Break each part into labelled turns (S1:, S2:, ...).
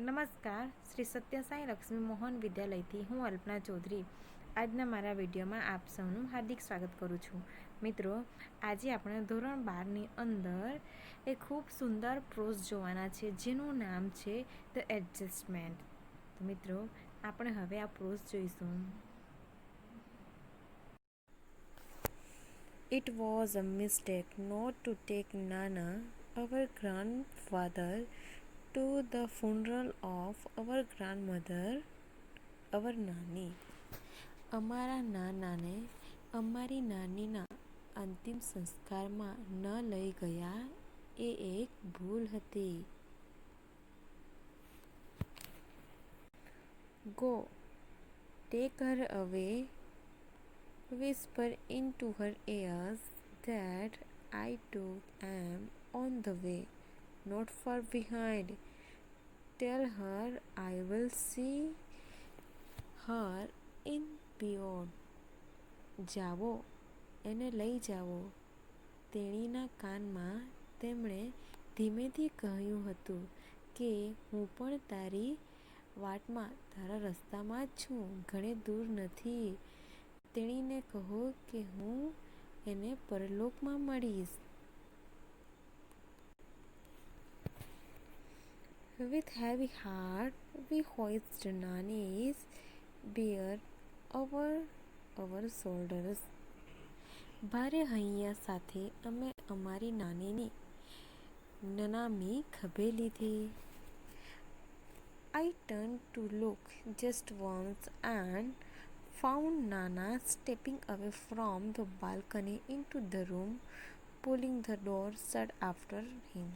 S1: નમસ્કાર, શ્રી સત્યસાઈ લક્ષ્મી મોહન વિદ્યાલયથી હું અલ્પના ચૌધરી આજના મારા વિડીયોમાં આપ સૌનું હાર્દિક સ્વાગત કરું છું. મિત્રો, આજે આપણે ધોરણ 12ની અંદર એક ખૂબ સુંદર પ્રોઝ જોવાના છે જેનું નામ છે ધ એડજસ્ટમેન્ટ. તો મિત્રો, આપણે હવે આ પ્રોઝ જોઈશું. It was a mistake not to take Nana, our grandfather, to the funeral of our grandmother, our નાની. અમારા નાનાને અમારી નાનીના અંતિમ સંસ્કારમાં ન લઈ ગયા એ એક ભૂલ હતી. Go, take her away, whisper into her ears that I too am on the way, not far behind. Tell her I will see her in beyond. જાવો, એને લઈ જાવો. તેણીના કાનમાં તેમણે ધીમેથી કહ્યું હતું કે હું પણ તારી વાટમાં, તારા રસ્તામાં જ છું, ઘણે દૂર નથી. તેણીને કહો કે હું એને પરલોકમાં મળીશ. With heavy heart, we hoist Nani's bier over our shoulders. ભારે હૈયા સાથે અમે અમારી નાનીની નનામી ખભે લીધી. I turned to look just once and found Nana stepping away from the balcony into the room, pulling the door shut after him.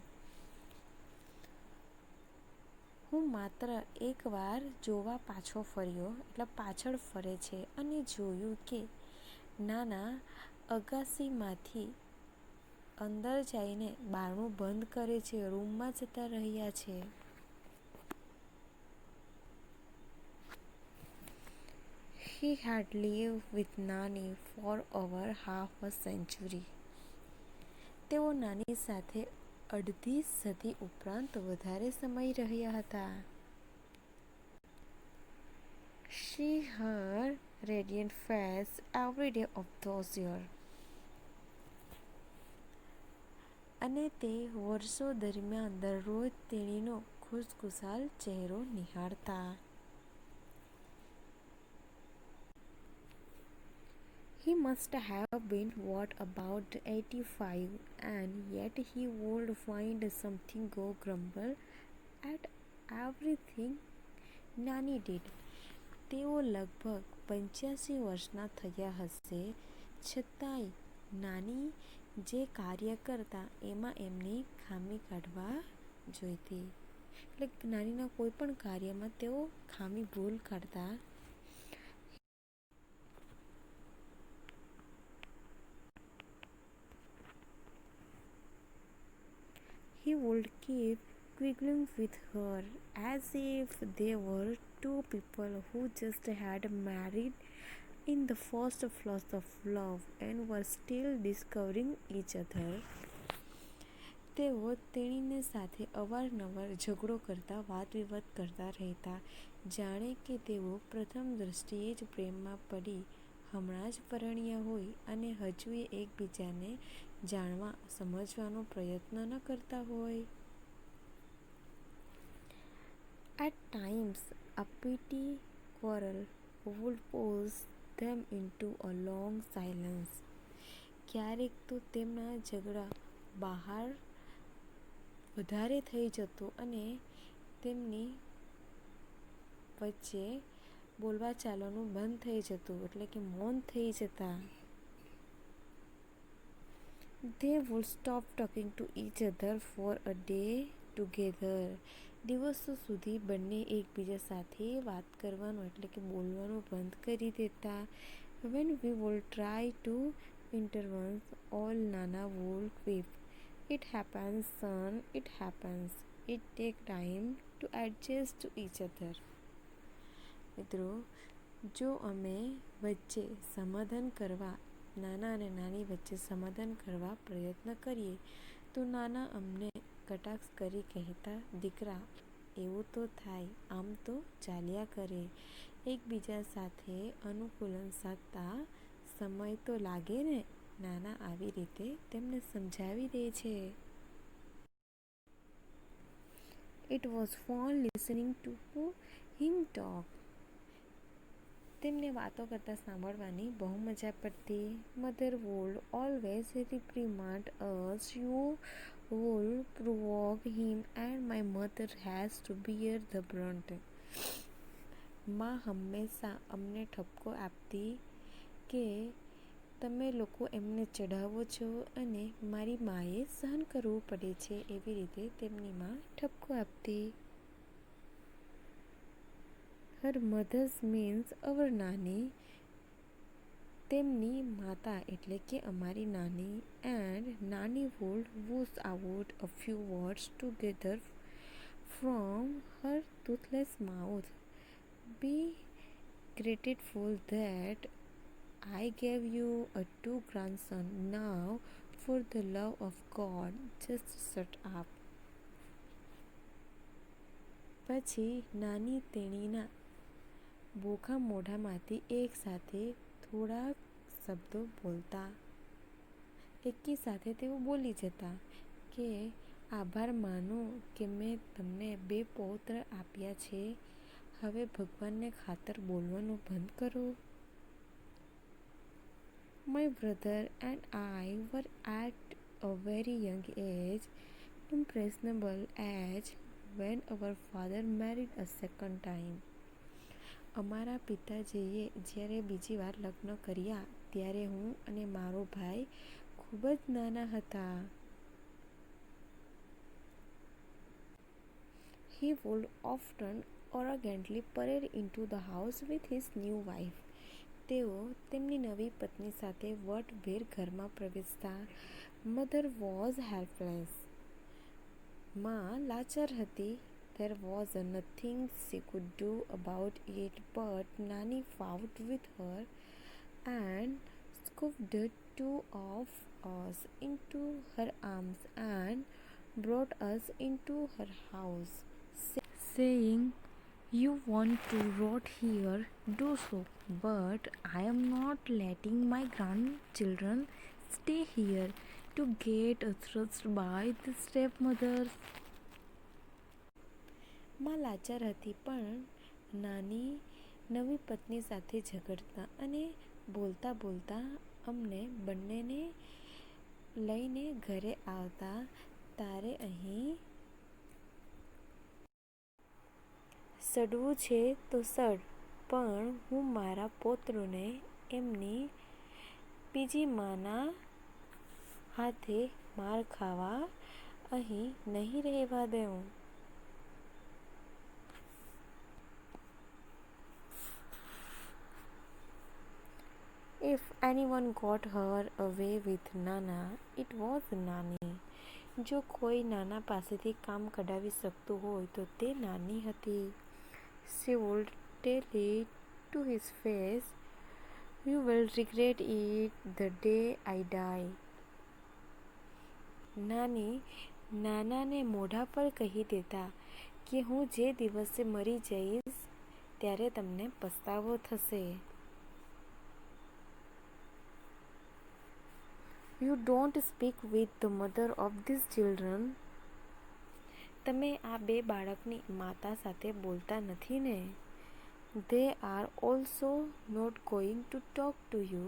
S1: હું માત્ર એકવાર જોવા પાછો ફર્યો, એટલે પાછળ ફરે છે, અને જોયું કે નાના અગાસીમાંથી અંદર જઈને બારણું બંધ કરે છે, રૂમમાં જતા રહ્યા છે. He had lived with Nani for over half a century. તેઓ નાની સાથે અડધી સદી ઉપરાંત વધારે સમય રહ્યા હતા. See her radiant face every day of those years. અને તે વર્ષો દરમિયાન દરરોજ તેણીનો ખુશખુશાલ ચહેરો નિહાળતા. He must have been what about 85, and yet he would find something go grumble at everything Nani did. તેઓ લગભગ 85 વર્ષના થયા હશે, છતાંય નાની જે કાર્ય કરતા એમાં એમની ખામી કાઢવા જોઈતી. એટલે નાનીના કોઈ પણ કાર્યમાં તેઓ ખામી ભૂલ કાઢતા. He would keep quibbling with her as if they were two people who just had married in the first flush of love and were still discovering each other. તેઓ તેણીને સાથે અવારનવાર ઝઘડો કરતા, વાદવિવાદ કરતા રહેતા, જાણે કે તેઓ પ્રથમ દ્રષ્ટિએ જ પ્રેમમાં પડી હમણાં જ પરણ્યા હોય અને હજુય એકબીજાને જાણવા, સમજવાનો પ્રયત્ન ન કરતા હોય. At times, a petty quarrel would push them into a long silence. ક્યારેક તો તેમના ઝઘડા બહાર વધારે થઈ જતો અને તેમની વચ્ચે બોલવા ચાલવાનું બંધ થઈ જતું, એટલે કે મૌન થઈ જતા. They would stop talking to each other for a day together. દિવસો સુધી બંને એકબીજા સાથે વાત કરવાનું, એટલે કે બોલવાનું બંધ કરી દેતા. When we would try to intervene, all Nana would quip. It happens, son, it happens. It takes time to adjust to each other. મિત્રો, જો અમે વચ્ચે સમાધાન કરવા, નાના અને નાની વચ્ચે સમાધાન કરવા પ્રયત્ન કરીએ તો નાના અમને કટાક્ષ કરી કહેતા, દીકરા, એવું તો થાય, આમ તો ચાલ્યા કરે. એકબીજા સાથે અનુકૂલન સાધતા સમય તો લાગે ને. નાના આવી રીતે તેમને સમજાવી દે છે. It was fun listening to him talk. તેમને વાતો કરતા સાંભળવાની બહુ મજા પડતી. Mother would always reprimand us. You would provoke him and my mother has to bear the brunt. માં હંમેશા અમને ઠપકો આપતી કે તમે લોકો એમને ચઢાવો છો અને મારી માએ સહન કરવું પડે છે. એવી રીતે તેમની માં ઠપકો આપતી. Her mother's means our નાની, તેમની માતા એટલે કે અમારી નાની. And નાની would whoosh out a few words together from her toothless mouth. Be grateful that I gave you a two grandson. Now for the love of God just shut up. પછી નાની તેણીના બોખા મોઢામાંથી એક સાથે થોડાક શબ્દો બોલતા. એકી સાથે તેઓ બોલી જતા કે આભાર માનો કે મેં તમને 2 પૌત્ર આપ્યા છે. હવે ભગવાનને ખાતર બોલવાનું બંધ કરો. My brother and I were at a very young age impressionable age when our father married a second time. અમારા પિતાજીએ જ્યારે બીજી વાર લગ્ન કર્યા ત્યારે હું અને મારો ભાઈ ખૂબ જ નાના હતા. He would often arrogantly parade into the house with his new wife. તેઓ તેમની નવી પત્ની સાથે વટભેર ઘરમાં પ્રવેશતા. Mother was helpless. માં લાચાર હતી. There was nothing she could do about it, but Nani fought with her and scooped 2 of us into her arms and brought us into her house, saying, "You want to rot here, do so, but I am not letting my grandchildren stay here to get thrashed by the stepmothers." માં લાચાર હતી પણ નાની નવી પત્ની સાથે ઝઘડતા અને બોલતા બોલતા અમને બંનેને લઈને ઘરે આવતા. તારે અહીં સડવું છે તો સડ, પણ હું મારા પૌત્રોને એમની બીજી માના હાથે માર ખાવા અહીં નહીં રહેવા દઉં. If anyone got her away with Nana, it was Nani. જો કોઈ નાના પાસેથી કામ કઢાવી શકતું હોય તો તે નાની હતી. She would tell it to his face, "You will regret it the day I die." નાની નાનાને મોઢા પર કહી દેતા કે હું જે દિવસે મરી જઈશ ત્યારે તમને પસ્તાવો થશે. You don't speak with the mother of these children. તમે આ 2 બાળકની માતા સાથે બોલતા નથી ને. They are also not going to talk to you.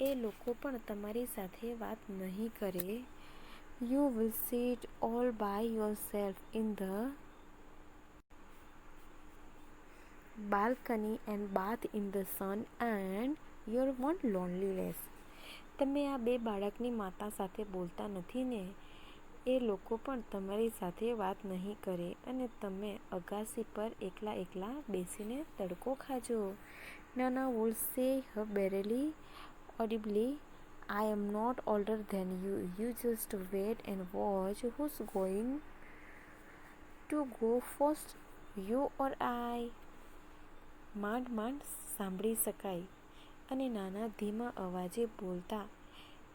S1: એ લોકો પણ તમારી સાથે વાત નહીં કરે. You will sit all by yourself in the balcony and bath in the sun and your own loneliness. તમે આ 2 બાળકની માતા સાથે બોલતા નથી ને. એ લોકો પણ તમારી સાથે વાત નહીં કરે અને તમે અગાસી પર એકલા એકલા બેસીને તડકો ખાજો. Nana would say barely audibly, "I am not older than you. You just wait and watch who's going to go first, you or I." માંડ માંડ સાંભળી શકાય અને નાના ધીમા અવાજે બોલતા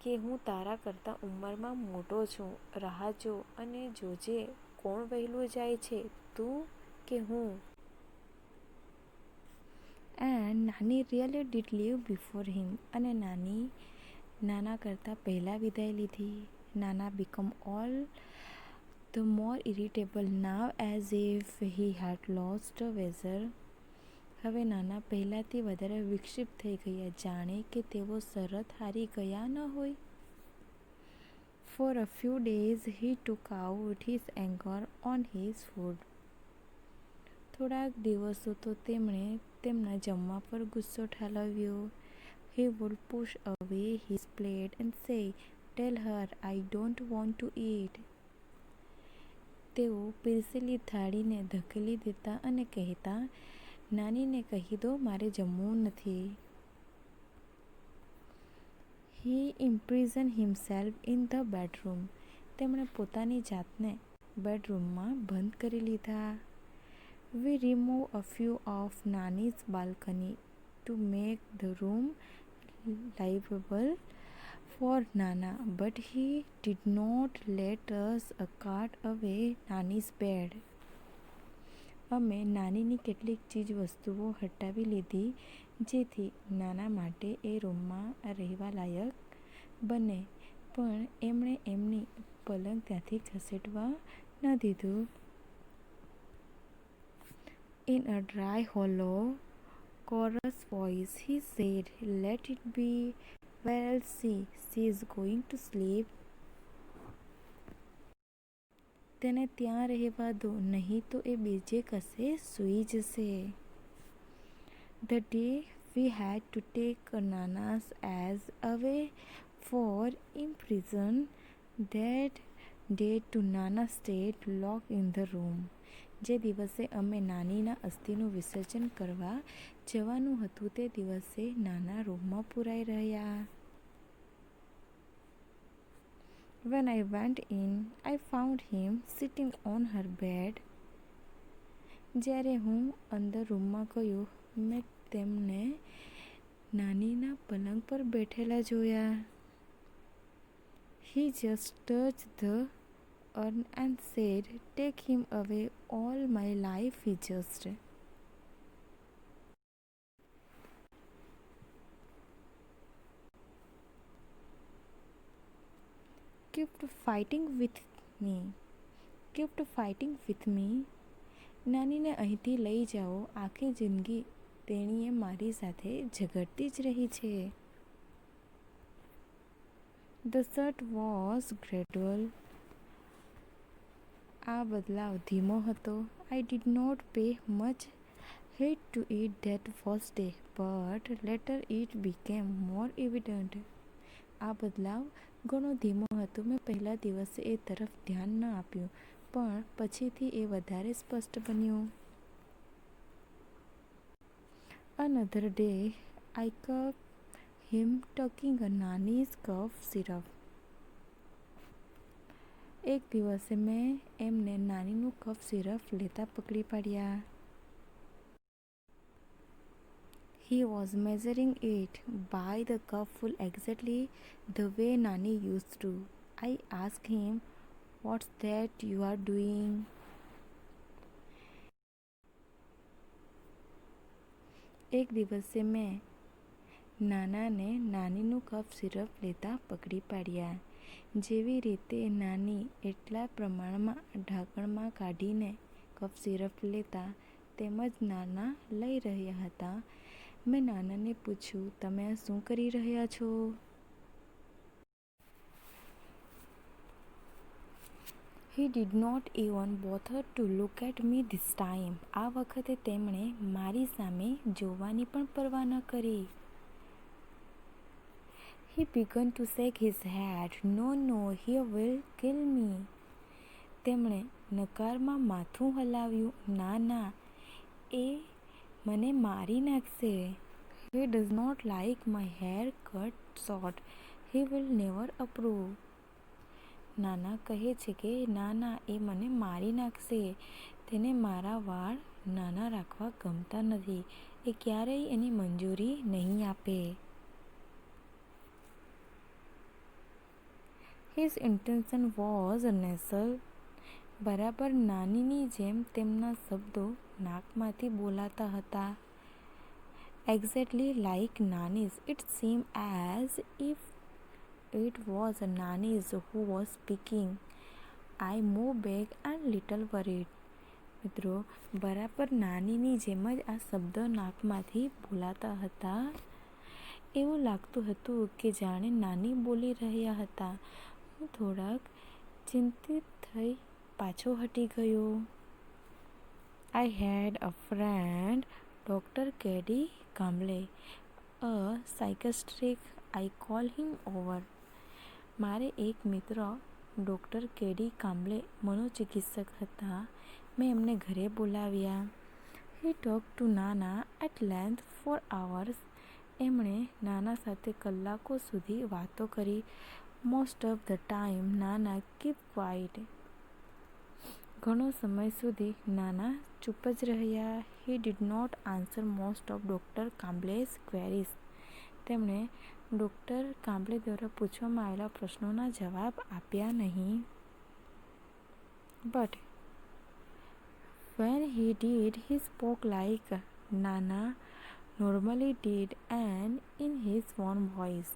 S1: કે હું તારા કરતાં ઉંમરમાં મોટો છું. રાહ જો અને જોજે કોણ વહેલું જાય છે, તું કે હું? And Nani really did leave before him. અને નાના કરતાં પહેલાં વિદાય લીધી. Nana become all the more irritable now as if he had lost વેઝર. હવે નાના પહેલાંથી વધારે વિક્ષિપ્ત થઈ ગયા, જાણે કે તેઓ શરત હારી ગયા ન હોય. For a few days he took out his anger on his food. થોડાક દિવસો તો તેમણે તેમના જમવા પર ગુસ્સો ઠાલવ્યો. He would push away his plate and say, "Tell her I don't want to eat." તેઓ પીરસેલી થાળીને ધકેલી દેતા અને કહેતા, નાનીને કહી દો મારે જમવું નથી. He imprisoned himself in the bedroom. તેમણે પોતાની જાતને બેડરૂમમાં બંધ કરી લીધા. We removed a few of Nani's balcony to make the room livable for Nana, but he did not let us cart away Nani's bed. અમે નાનીની કેટલીક ચીજ વસ્તુઓ હટાવી લીધી જેથી નાના માટે એ રૂમમાં રહેવા લાયક બને, પણ એમણે એમની પલંગ ત્યાંથી ખસેડવા ન દીધું. In a dry, hollow, chorus voice, he said, "Let it be. Where else she is going to sleep." તેને ત્યાં રહેવા દો, નહીં તો એ બીજે કશે સૂઈ જશે. The day we had to take Nana's ass away for imprison, that day to Nana stayed locked in the room. જે દિવસે અમે નાનીના અસ્થિનું વિસર્જન કરવા જવાનું હતું તે દિવસે નાના રૂમમાં પુરાઈ રહ્યા. When I went in, I found him sitting on her bed. જ્યારે હું અંદર રૂમમાં ગયો, મેં તેમને નાનીના પલંગ પર બેઠેલા જોયા. He just touched the urn and said, "Take him away. All my life he just." Kept fighting with me. નાનીને અહીંથી લઈ જાઓ. આખી જિંદગી તેણીએ મારી સાથે ઝઘડતી જ રહી છે. The shirt was gradual. આ બદલાવ ધીમો હતો. I did not pay much heed to it that first day, but later it became more evident. આ બદલાવ ઘણો ધીમો હતો. મેં પહેલા દિવસે એ તરફ ધ્યાન ન આપ્યું, પણ પછીથી એ વધારે સ્પષ્ટ બન્યું. Another day, I caught him taking a Nani's cough syrup. એક દિવસે મેં એમને નાનીનું કફ સિરપ લેતા પકડી પાડ્યા. He was measuring it by the cupful exactly the way Nani used to. I asked him, "What's that you are doing?" એક દિવસે મેં નાનાને નાનીનું કફ સિરપ લેતા પકડી પાડ્યા. જેવી રીતે નાની એટલા પ્રમાણમાં ઢાંકણમાં કાઢીને કફ સિરપ લેતા, તેમજ નાના લઈ રહ્યા હતા. મેં નાનાને પૂછ્યું, "તમે આ શું કરી રહ્યા છો?" He did not even bother to look at me this time. આ વખતે તેમણે મારી સામે જોવાની પણ પરવા ન કરી. He began to shake his head. "No, no, he will kill me." તેમણે નકારમાં માથું હલાવ્યું. "ના, ના, એ મને મારી નાખશે." He does not like my hair cut short. He will never approve. નાના કહે છે કે ના ના, એ મને મારી નાખશે. તેને મારા વાળ નાના રાખવા ગમતા નથી. એ ક્યારેય એની મંજૂરી નહીં આપે. His intention was nasal. બરાબર નાનીની જેમ તેમના શબ્દો નાકમાંથી બોલાતા હતા. Exactly like Nani's. It seemed as if it was Nani's who was speaking. I moved back and little worried. મિત્રો, બરાબર નાનીની જેમ જ આ શબ્દો નાકમાંથી બોલાતા હતા. એવું લાગતું હતું કે જાણે નાની બોલી રહ્યા હતા. હું થોડાક ચિંતિત થઈ પાછો હટી ગયો. I had a friend, Dr. K.D. Kamble, a psychiatrist. I call him over. મારે એક મિત્ર ડૉક્ટર કેડી કામ્બલે મનોચિકિત્સક હતા. મેં એમને ઘરે બોલાવ્યા. He talk to Nana at length for hours. એમણે નાના સાથે કલાકો સુધી વાતો કરી. Most of the time Nana keep quiet. ઘણો સમય સુધી નાના ચૂપ જ રહ્યા. He did not answer most of doctor Kamble's queries. તેમણે ડૉક્ટર કામ્બલે દ્વારા પૂછવામાં આવેલા પ્રશ્નોના જવાબ આપ્યા નહીં. But when he did, he spoke like Nana normally did and in his own voice.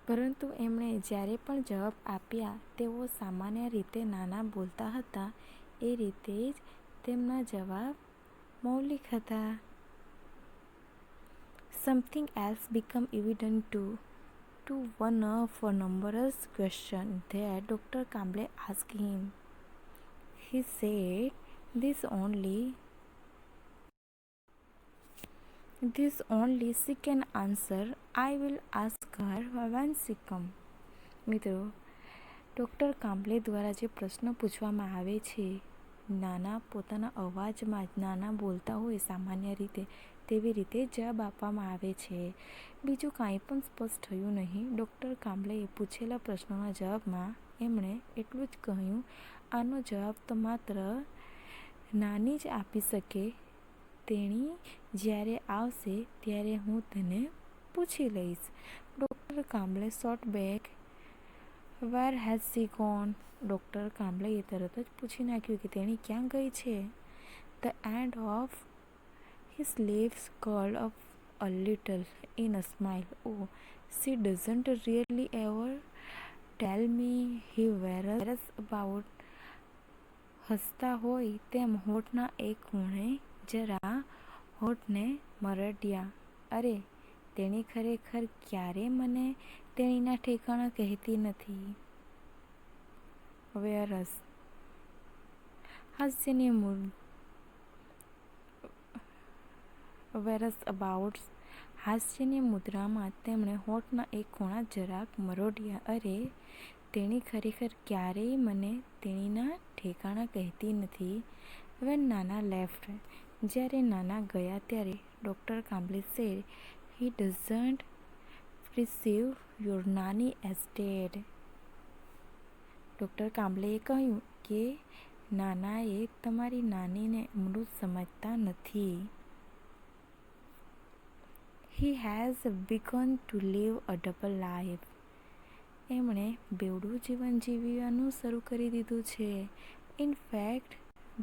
S1: પરંતુ એમણે જ્યારે પણ જવાબ આપ્યા તેઓ સામાન્ય રીતે નાના બોલતા હતા એ રીતે જ તેમના જવાબ મૌલિક હતા. Something else became evident to one of numerous questions that Dr. Kamble asked him. He said, This only she can answer. I will ask her when she comes. મિત્રો, ડૉક્ટર કામ્બલે દ્વારા જે પ્રશ્ન પૂછવામાં આવે છે, નાના પોતાના અવાજમાં જ નાના બોલતા હોય સામાન્ય રીતે તેવી રીતે જવાબ આપવામાં આવે છે. બીજું કાંઈ પણ સ્પષ્ટ થયું નહીં. ડૉક્ટર કામ્બલેએ પૂછેલા પ્રશ્નોના જવાબમાં એમણે એટલું જ કહ્યું, આનો જવાબ તો માત્ર નાની જ આપી શકે. તેણી જ્યારે આવશે ત્યારે હું તેને પૂછી લઈશ. Doctor Kamble shot back, where has she gone? Doctor કામ્બલેએ તરત જ પૂછી નાખ્યું કે તેણી ક્યાં ગઈ છે. The end of his lips curled up a little in a smile. Oh, she doesn't really ever tell me. He worries about. હસતા હોય તેમ હોઠના એક ખૂણે જરા હોઠને મરડ્યા. અરે, તેણી ખરેખર ક્યારે મને તેણીના ઠેકાણા કહેતી નથી. વેરસ હાસ્યની વેરસ અબાઉટ. હાસ્યની મુદ્રામાં તેમણે હોઠના એક ખૂણા જરાક મરોડ્યા. અરે, તેણી ખરેખર ક્યારેય મને તેણીના ઠેકાણા કહેતી નથી. વેન નાના લેફ્ટ. જ્યારે નાના ગયા ત્યારે doctor Kamble said, he doesn't perceive your Nani as dead. Doctor કામ્બલેએ કહ્યું કે નાનાએ તમારી નાનીને મૃત સમજતા નથી. He has begun to live a double life. એમણે બેવડું જીવન જીવવાનું શરૂ કરી દીધું છે. In fact,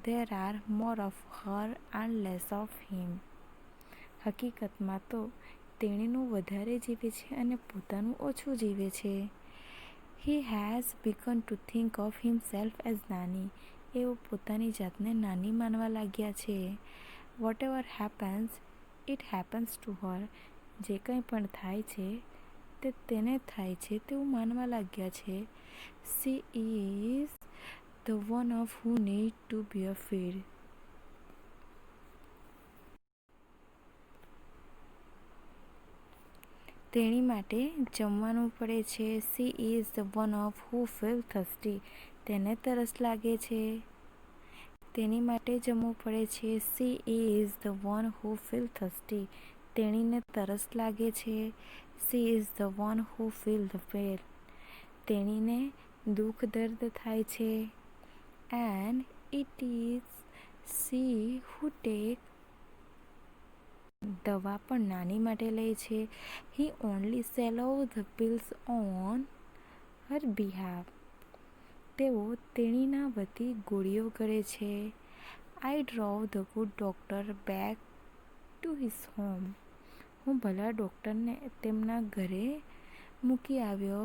S1: there are more of her and less of him. હકીકતમાં તો તેણીનું વધારે જીવે છે અને પોતાનું ઓછું જીવે છે. He has begun to think of himself as નાની. એઓ પોતાની જાતને નાની માનવા લાગ્યા છે. Whatever happens, it happens to her. જે કંઈ પણ થાય છે તે તેને થાય છે તેવું માનવા લાગ્યા છે. She is the one of who need to be fed. તેણી માટે જમવાનું પડે છે. She is the one of who feel thirsty. તેને તરસ લાગે છે. તેની માટે જમવું પડે છે. She is the one who feel thirsty. તેણીને તરસ લાગે છે. She is the one who feel the pain. તેણીને દુઃખ દર્દ થાય છે. And it is she who take. દવા પણ નાની માટે લે છે. He only swallows the pills on her behalf. તેઓ તેણીના વતી ગોળીઓ કરે છે. I drove the good doctor back to his home. હું ભલા ડોક્ટરને તેમના ઘરે મૂકી આવ્યો.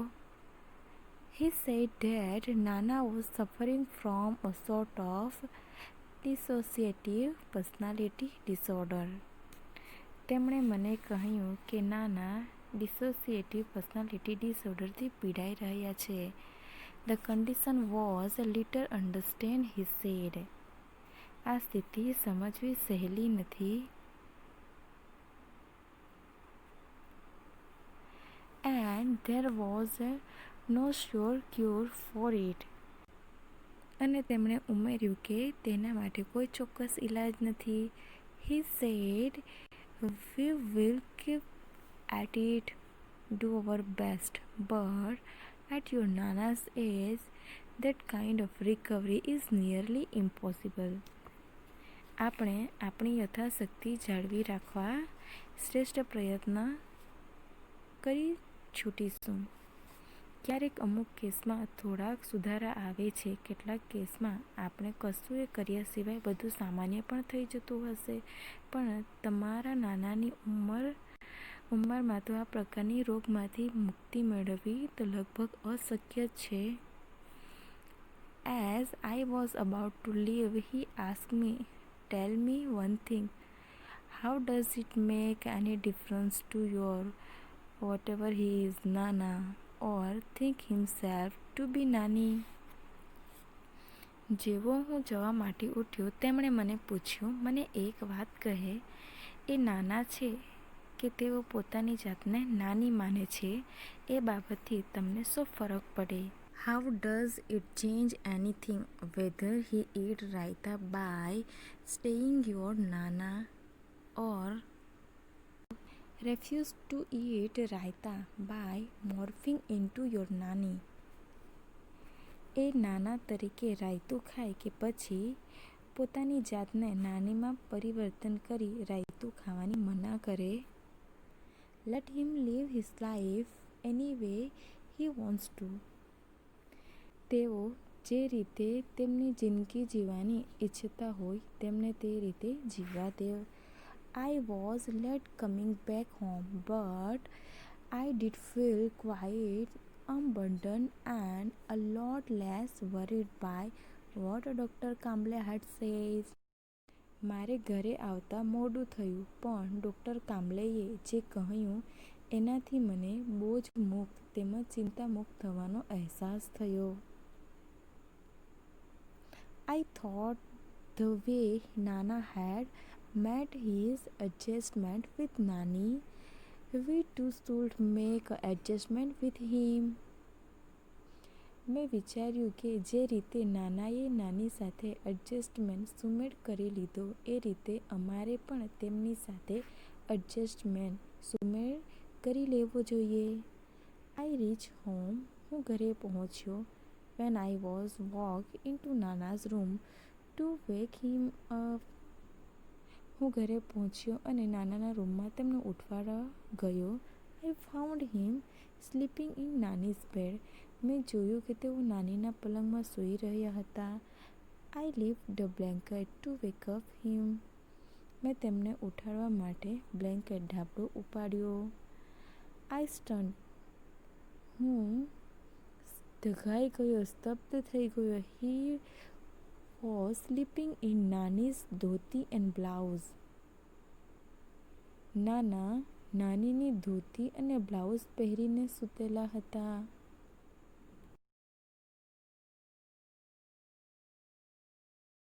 S1: He said that Nana was suffering from a sort of dissociative personality disorder. તેમણે મને કહ્યું કે નાના ડિસોસિએટિવ પર્સનાલિટી ડિસઓર્ડરથી પીડાઈ રહ્યા છે. The condition was little understand, he said. આ સ્થિતિ સમજવી સહેલી નથી. And there was no sure cure for it. અને તેમણે ઉમેર્યું કે તેના માટે કોઈ ચોક્કસ ઇલાજ નથી. He said, we will keep at it, do our best, but at your Nana's age, that kind of recovery is nearly impossible. આપણે આપણી યથાશક્તિ જાળવી રાખવા શ્રેષ્ઠ પ્રયત્ન કરી છૂટીશું. ક્યારેક અમુક કેસમાં થોડાક સુધારા આવે છે. કેટલાક કેસમાં આપણે કશું એ કર્યા સિવાય બધું સામાન્ય પણ થઈ જતું હશે. પણ તમારા નાનાની ઉંમરમાં તો આ પ્રકારની રોગમાંથી મુક્તિ મેળવવી તો લગભગ અશક્ય છે. As I was about to leave, he asked me, tell me one thing. How does it make any difference to your whatever he is Nana or think himself to be Nani? જેવો હું જવા માટે ઉઠ્યો તેમણે મને પૂછ્યું, મને એક વાત કહે, એ નાના છે કે તેઓ પોતાની જાતને નાની માને છે, એ બાબતથી તમને શું ફરક પડે? How does it change anything whether he eat raita by staying your Nana or refuse to eat raita by morphing into your Nani? એ નાના તરીકે રાયતું ખાય કે પછી પોતાની જાતને નાનીમાં પરિવર્તન કરી રાયતું ખાવાની મના કરે? Let him live his life any way he wants to. તેઓ જે રીતે તેમની જિંદગી જીવવાની ઈચ્છતા હોય તેમને તે રીતે જીવવા દેવ. I was late coming back home, but I did feel quite unburdened and a lot less worried by what Dr. Kamble had said. મારે ઘરે આવતા મોડું થયું, પણ ડૉક્ટર કામ્બલેએ જે કહ્યું એનાથી મને બોજ મુક્ત તેમજ ચિંતામુક્ત થવાનો અહેસાસ થયો. I thought the way Nana had made his adjustment with Nani, we too should make adjustment with him. મેં વિચાર્યું કે જે રીતે નાનાએ નાની સાથે એડજસ્ટમેન્ટ સુમેળ કરી લીધો એ રીતે અમારે પણ તેમની સાથે એડજસ્ટમેન્ટ સુમેળ કરી લેવો જોઈએ. I reached home. હું ઘરે પહોંચ્યો. When I was walked into Nana's room to wake him up. હું ઘરે પહોંચ્યો અને નાનાના રૂમમાં તેમને ઉઠવાડવા ગયો. I found him sleeping in Nani's bed. મેં જોયું કે તેઓ નાનીના પલંગમાં સૂઈ રહ્યા હતા. I lifted the blanket to wake up him. મેં તેમને ઉઠાડવા માટે બ્લેન્કેટ ઢાબળો ઉપાડ્યો. I stunned. હું ધગાઈ ગયો, સ્તબ્ધ થઈ ગયો. He was sleeping in Nani's dhoti and blouse. નાના નાનીની ધોતી અને બ્લાઉઝ પહેરીને સૂતેલા હતા.